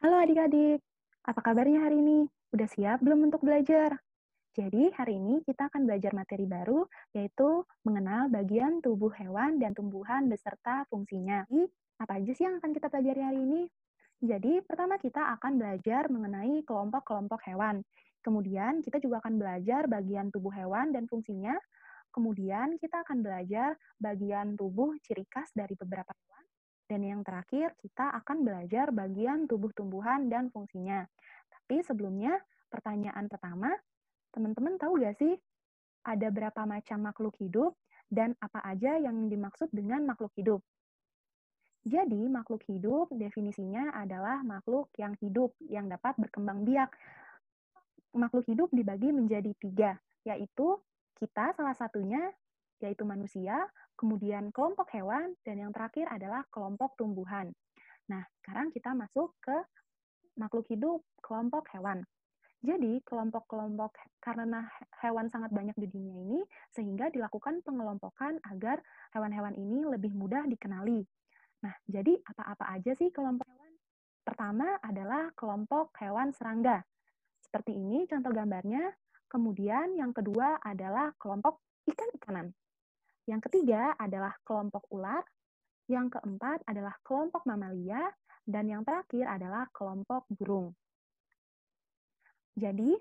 Halo adik-adik, apa kabarnya hari ini? Udah siap belum untuk belajar? Jadi hari ini kita akan belajar materi baru, yaitu mengenal bagian tubuh hewan dan tumbuhan beserta fungsinya. Jadi, apa aja sih yang akan kita pelajari hari ini? Jadi, pertama kita akan belajar mengenai kelompok-kelompok hewan. Kemudian, kita juga akan belajar bagian tubuh hewan dan fungsinya. Kemudian, kita akan belajar bagian tubuh ciri khas dari beberapa hewan. Dan yang terakhir, kita akan belajar bagian tubuh tumbuhan dan fungsinya. Tapi sebelumnya, pertanyaan pertama, teman-teman tahu nggak sih ada berapa macam makhluk hidup dan apa aja yang dimaksud dengan makhluk hidup? Jadi, makhluk hidup definisinya adalah makhluk yang hidup, yang dapat berkembang biak. Makhluk hidup dibagi menjadi tiga, yaitu kita salah satunya, yaitu manusia, kemudian kelompok hewan, dan yang terakhir adalah kelompok tumbuhan. Nah, sekarang kita masuk ke makhluk hidup kelompok hewan. Jadi, kelompok-kelompok karena hewan sangat banyak di dunia ini, sehingga dilakukan pengelompokan agar hewan-hewan ini lebih mudah dikenali. Nah, jadi apa-apa aja sih kelompok hewan? Pertama adalah kelompok hewan serangga. Seperti ini contoh gambarnya. Kemudian yang kedua adalah kelompok ikan-ikanan. Yang ketiga adalah kelompok ular. Yang keempat adalah kelompok mamalia. Dan yang terakhir adalah kelompok burung. Jadi,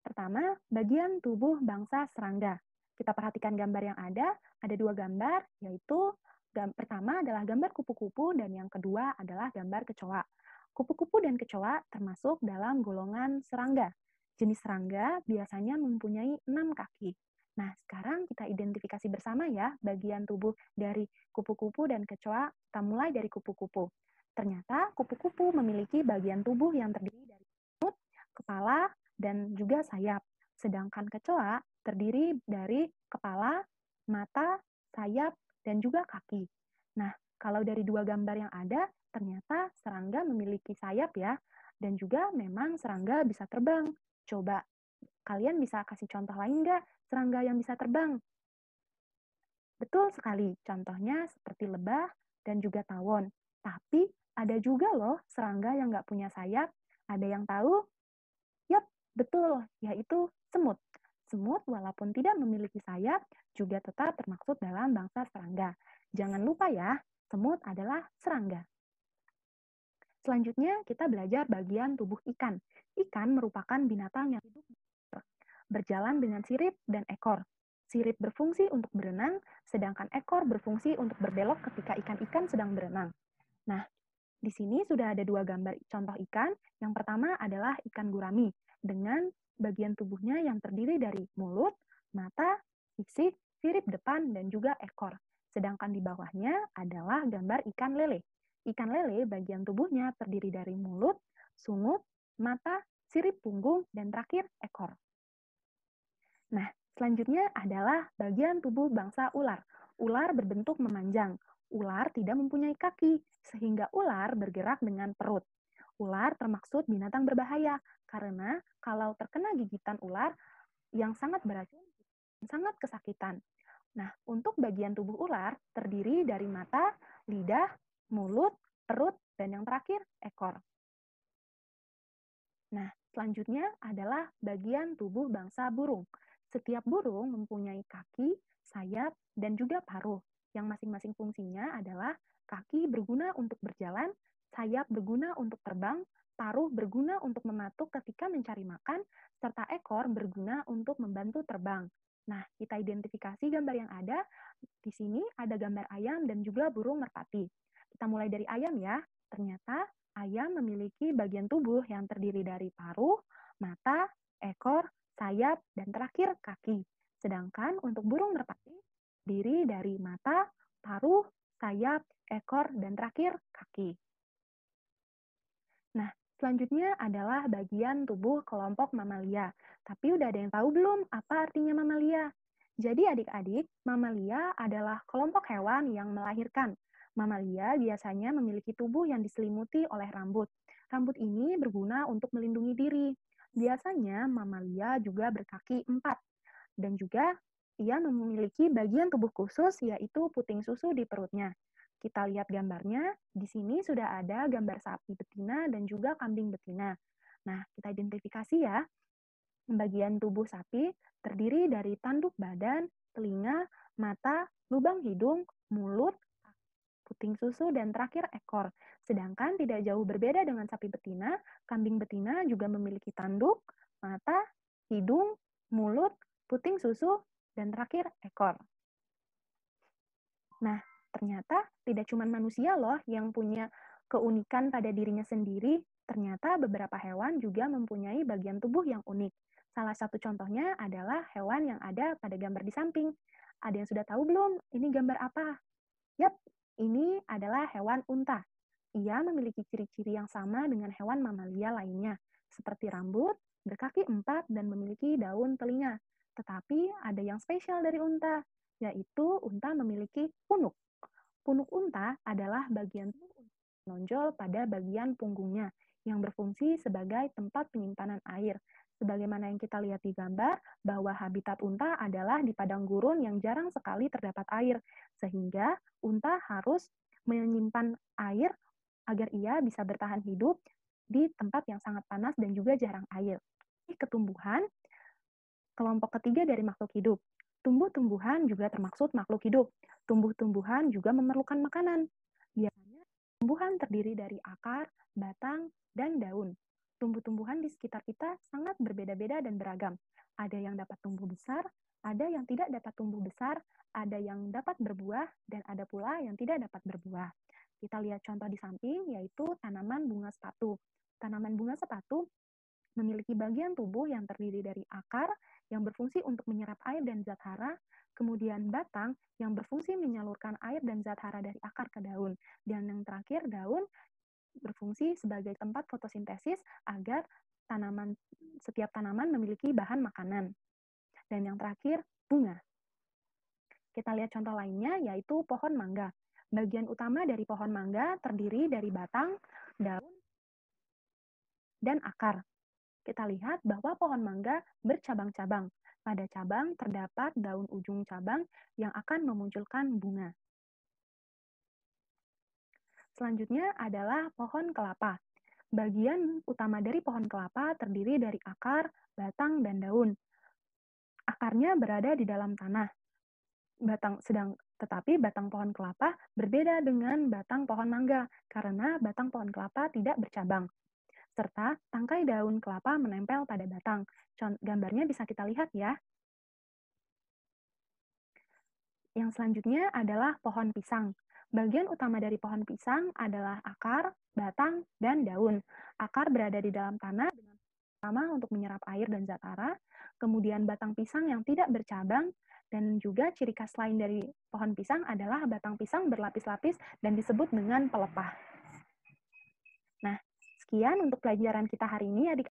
pertama, bagian tubuh bangsa serangga. Kita perhatikan gambar yang ada dua gambar, yaitu pertama adalah gambar kupu-kupu dan yang kedua adalah gambar kecoa. Kupu-kupu dan kecoa termasuk dalam golongan serangga. Jenis serangga biasanya mempunyai 6 kaki. Nah, sekarang kita identifikasi bersama ya bagian tubuh dari kupu-kupu dan kecoa. Kita mulai dari kupu-kupu. Ternyata kupu-kupu memiliki bagian tubuh yang terdiri dari mulut, kepala, dan juga sayap. Sedangkan kecoa terdiri dari kepala, mata, sayap, dan juga kaki. Nah, kalau dari dua gambar yang ada, ternyata serangga memiliki sayap ya, dan juga memang serangga bisa terbang. Coba, kalian bisa kasih contoh lain nggak serangga yang bisa terbang? Betul sekali, contohnya seperti lebah dan juga tawon. Tapi ada juga loh serangga yang nggak punya sayap. Ada yang tahu? Yap, betul, yaitu semut. Semut walaupun tidak memiliki sayap, juga tetap termaksud dalam bangsa serangga. Jangan lupa ya, semut adalah serangga. Selanjutnya, kita belajar bagian tubuh ikan. Ikan merupakan binatang yang hidup berjalan dengan sirip dan ekor. Sirip berfungsi untuk berenang, sedangkan ekor berfungsi untuk berbelok ketika ikan-ikan sedang berenang. Nah, di sini sudah ada dua gambar contoh ikan. Yang pertama adalah ikan gurami dengan bagian tubuhnya yang terdiri dari mulut, mata, sisik, sirip depan, dan juga ekor. Sedangkan di bawahnya adalah gambar ikan lele. Ikan lele bagian tubuhnya terdiri dari mulut, sungut, mata, sirip punggung, dan terakhir ekor. Nah, selanjutnya adalah bagian tubuh bangsa ular. Ular berbentuk memanjang. Ular tidak mempunyai kaki, sehingga ular bergerak dengan perut. Ular termaksud binatang berbahaya, karena kalau terkena gigitan ular yang sangat beracun, sangat kesakitan. Nah, untuk bagian tubuh ular terdiri dari mata, lidah, mulut, perut, dan yang terakhir ekor. Nah, selanjutnya adalah bagian tubuh bangsa burung. Setiap burung mempunyai kaki, sayap, dan juga paruh, yang masing-masing fungsinya adalah kaki berguna untuk berjalan, sayap berguna untuk terbang, paruh berguna untuk mematuk ketika mencari makan, serta ekor berguna untuk membantu terbang. Nah, kita identifikasi gambar yang ada. Di sini ada gambar ayam dan juga burung merpati. Kita mulai dari ayam ya. Ternyata ayam memiliki bagian tubuh yang terdiri dari paruh, mata, ekor, sayap, dan terakhir kaki. Sedangkan untuk burung merpati terdiri dari mata, paruh, sayap, ekor, dan terakhir kaki. Nah, selanjutnya adalah bagian tubuh kelompok mamalia. Tapi udah ada yang tahu belum apa artinya mamalia? Jadi adik-adik, mamalia adalah kelompok hewan yang melahirkan. Mamalia biasanya memiliki tubuh yang diselimuti oleh rambut. Rambut ini berguna untuk melindungi diri. Biasanya mamalia juga berkaki 4. Dan juga ia memiliki bagian tubuh khusus yaitu puting susu di perutnya. Kita lihat gambarnya, di sini sudah ada gambar sapi betina dan juga kambing betina. Nah, kita identifikasi ya. Bagian tubuh sapi terdiri dari tanduk badan, telinga, mata, lubang hidung, mulut, puting susu, dan terakhir ekor. Sedangkan tidak jauh berbeda dengan sapi betina, kambing betina juga memiliki tanduk, mata, hidung, mulut, puting susu, dan terakhir ekor. Nah, ternyata tidak cuma manusia loh yang punya keunikan pada dirinya sendiri, ternyata beberapa hewan juga mempunyai bagian tubuh yang unik. Salah satu contohnya adalah hewan yang ada pada gambar di samping. Ada yang sudah tahu belum? Ini gambar apa? Yap, ini adalah hewan unta. Ia memiliki ciri-ciri yang sama dengan hewan mamalia lainnya, seperti rambut, berkaki empat, dan memiliki daun telinga. Tetapi ada yang spesial dari unta, yaitu unta memiliki punuk. Punuk unta adalah bagian tubuh menonjol pada bagian punggungnya yang berfungsi sebagai tempat penyimpanan air. Sebagaimana yang kita lihat di gambar, bahwa habitat unta adalah di padang gurun yang jarang sekali terdapat air, sehingga unta harus menyimpan air agar ia bisa bertahan hidup di tempat yang sangat panas dan juga jarang air. Ketumbuhan, kelompok ketiga dari makhluk hidup. Tumbuh-tumbuhan juga termaksud makhluk hidup. Tumbuh-tumbuhan juga memerlukan makanan. Biasanya tumbuhan terdiri dari akar, batang, dan daun. Tumbuh-tumbuhan di sekitar kita sangat berbeda-beda dan beragam. Ada yang dapat tumbuh besar, ada yang tidak dapat tumbuh besar, ada yang dapat berbuah, dan ada pula yang tidak dapat berbuah. Kita lihat contoh di samping, yaitu tanaman bunga sepatu. Tanaman bunga sepatu memiliki bagian tubuh yang terdiri dari akar yang berfungsi untuk menyerap air dan zat hara, kemudian batang yang berfungsi menyalurkan air dan zat hara dari akar ke daun, dan yang terakhir daun berfungsi sebagai tempat fotosintesis agar setiap tanaman memiliki bahan makanan. Dan yang terakhir, bunga. Kita lihat contoh lainnya, yaitu pohon mangga. Bagian utama dari pohon mangga terdiri dari batang, daun, dan akar. Kita lihat bahwa pohon mangga bercabang-cabang. Pada cabang terdapat daun ujung cabang yang akan memunculkan bunga. Selanjutnya adalah pohon kelapa. Bagian utama dari pohon kelapa terdiri dari akar, batang, dan daun. Akarnya berada di dalam tanah. Tetapi batang pohon kelapa berbeda dengan batang pohon mangga karena batang pohon kelapa tidak bercabang, serta tangkai daun kelapa menempel pada batang. Gambarnya bisa kita lihat ya. Yang selanjutnya adalah pohon pisang. Bagian utama dari pohon pisang adalah akar, batang, dan daun. Akar berada di dalam tanah dengan utama untuk menyerap air dan zat hara. Kemudian batang pisang yang tidak bercabang, dan juga ciri khas lain dari pohon pisang adalah batang pisang berlapis-lapis dan disebut dengan pelepah. Nah, sekian untuk pelajaran kita hari ini, adik